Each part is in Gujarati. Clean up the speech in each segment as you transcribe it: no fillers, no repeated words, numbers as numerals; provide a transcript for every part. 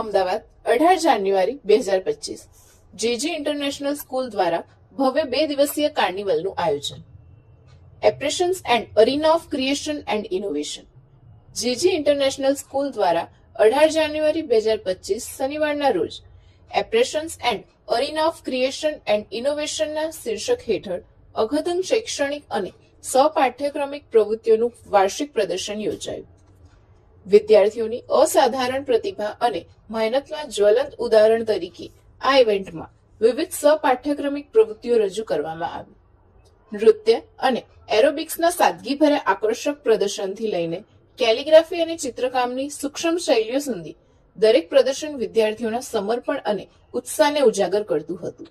Ahmedabad 18 January 2025 JG international school દ્વારા ભવ્ય 2 દિવસીય કાર્નિવલનું આયોજન. Aspirations and arena of creation and innovation. JG international school દ્વારા 18 જાન્યુઆરી 2025 શનિવારના રોજ aspirations and arena of creation and ઇનોવેશનના શીર્ષક હેઠળ અઘતન શૈક્ષણિક અને સપાઠ્યક્રમિક પ્રવૃત્તિઓનું વાર્ષિક પ્રદર્શન યોજાયું. વિદ્યાર્થીઓની અસાધારણ પ્રતિભા અને મહેનતના જ્વલંત ઉદાહરણ તરીકે આ ઇવેન્ટમાં વિવિધ સપાઠ્યક્રમિક પ્રવૃત્તિઓ રજૂ કરવામાં આવી. નૃત્ય અને એરોબિક્સના સાદગીભર્યા આકર્ષક પ્રદર્શનથી લઈને કેલિગ્રાફી અને ચિત્રકામની સૂક્ષ્મ શૈલીઓ સુધી દરેક પ્રદર્શન વિદ્યાર્થીઓના સમર્પણ અને ઉત્સાહને ઉજાગર કરતું હતું.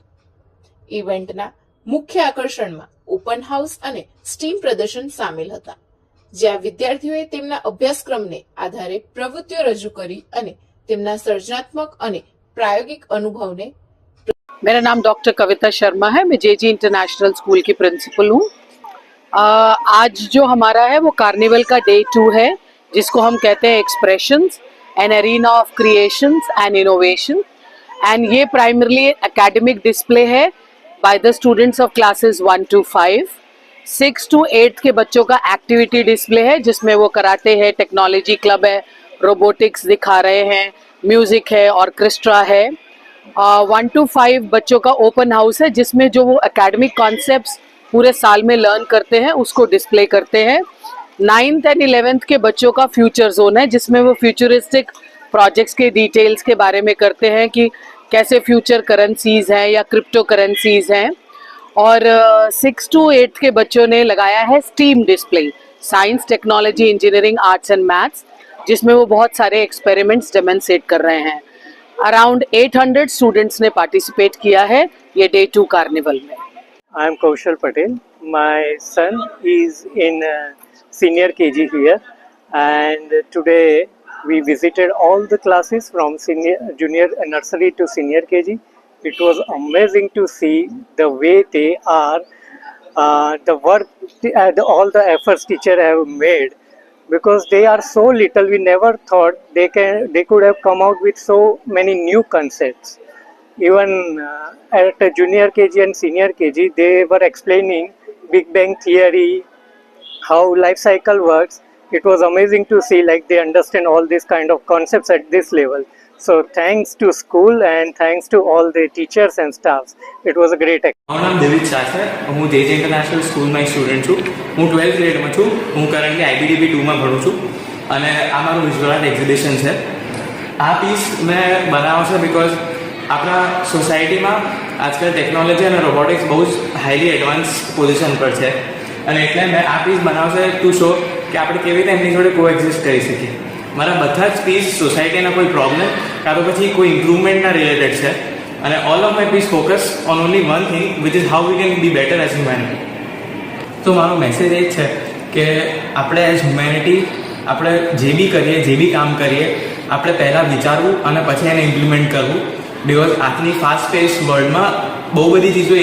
ઇવેન્ટના મુખ્ય આકર્ષણમાં ઓપન હાઉસ અને સ્ટીમ પ્રદર્શન સામેલ હતા, જ્યાં વિદ્યાર્થીઓએ તેમના અભ્યાસક્રમને આધારે પ્રવૃત્તિઓ રજૂ કરી અને તેમના સર્જનાત્મક અને प्रायोगिक अनुभव ने. मेरा नाम डॉक्टर कविता शर्मा है. मैं जेजी इंटरनेशनल स्कूल की प्रिंसिपल हूँ. आज जो हमारा है वो कार्निवल का डे 2 है, जिसको हम कहते हैं expressions an arena of creations and innovation. And ये प्राइमरली एकेडमिक डिस्प्ले है by the students of classes 1 to 5. 6 to 8 के बच्चों का एक्टिविटी डिस्प्ले है, जिसमें वो कराटे है, टेक्नोलॉजी क्लब है, रोबोटिक्स दिखा रहे हैं, म्यूजिक है, ऑर्केस्ट्रा है. 1 to 5 बच्चों का ओपन हाउस है, जिसमें जो वो एकेडमिक कॉन्सेप्ट्स पूरे साल में लर्न करते हैं उसको डिस्प्ले करते हैं. 9th and 11th के बच्चों का फ्यूचर जोन है, जिसमें वो फ्यूचरिस्टिक प्रोजेक्ट्स के डिटेल्स के बारे में करते हैं कि कैसे फ्यूचर करेंसीज हैं या क्रिप्टो करेंसीज हैं. और 6 to 8 के बच्चों ने लगाया है steam display, science, technology, engineering, arts and maths, जिसमें वो बहुत सारे एक्सपेरिमेंट्स डेमोन्स्ट्रेट कर रहे हैं. अराउंड 800 स्टूडेंट्स ने पार्टिसिपेट किया है ये डे 2 कार्निवल में. I am Kaushal Patel. My son is in senior KG here, and today we visited all the classes from junior nursery to senior KG. It was amazing to see the way they are, the work, all the efforts teacher have made. Because they are so little, we never thought they could have come out with so many new concepts. Even at junior KG and senior KG, they were explaining Big Bang theory, how life cycle works. It was amazing to see like they understand all these kind of concepts at this level. So thanks to school and thanks to all the teachers and staffs. It was a great experience. મારું નામ દેવિત શાહ છે. હું જેજે ઇન્ટરનેશનલ સ્કૂલમાં એક સ્ટુડન્ટ છું. હું 12th ગ્રેડમાં છું. હું કરન્ટલી IBDP 2માં ભણું છું અને આ મારું વિઝ્યુઅલ આર્ટ એક્ઝિબિશન છે. આ પીસ મેં બનાવ્યો છે બિકોઝ આપણા સોસાયટીમાં આજકાલ ટેકનોલોજી અને રોબોટિક્સ બહુ જ હાઈલી એડવાન્સ પોઝિશન પર છે અને એટલે મેં આ પીસ બનાવ્યો છે ટુ શો કે આપણે કેવી રીતે એમની જોડે કોએક્ઝિસ્ટ કરી શકીએ. મારા બધા જ પીસ સોસાયટીના કોઈ પ્રોબ્લેમ કાં તો પછી કોઈ ઇમ્પ્રુવમેન્ટના રિલેટેડ છે અને all of my piece focus on only one thing which is how we can be better as humanity. તો મારો મેસેજ એ જ છે કે આપણે એઝ હ્યુમેનિટી આપણે જે બી કરીએ, જે બી કામ કરીએ, આપણે પહેલાં વિચારવું અને પછી એને ઇમ્પ્લિમેન્ટ કરવું. બિકોઝ આજની ફાસ્ટ પેસ્ડ વર્લ્ડમાં બહુ બધી ચીજો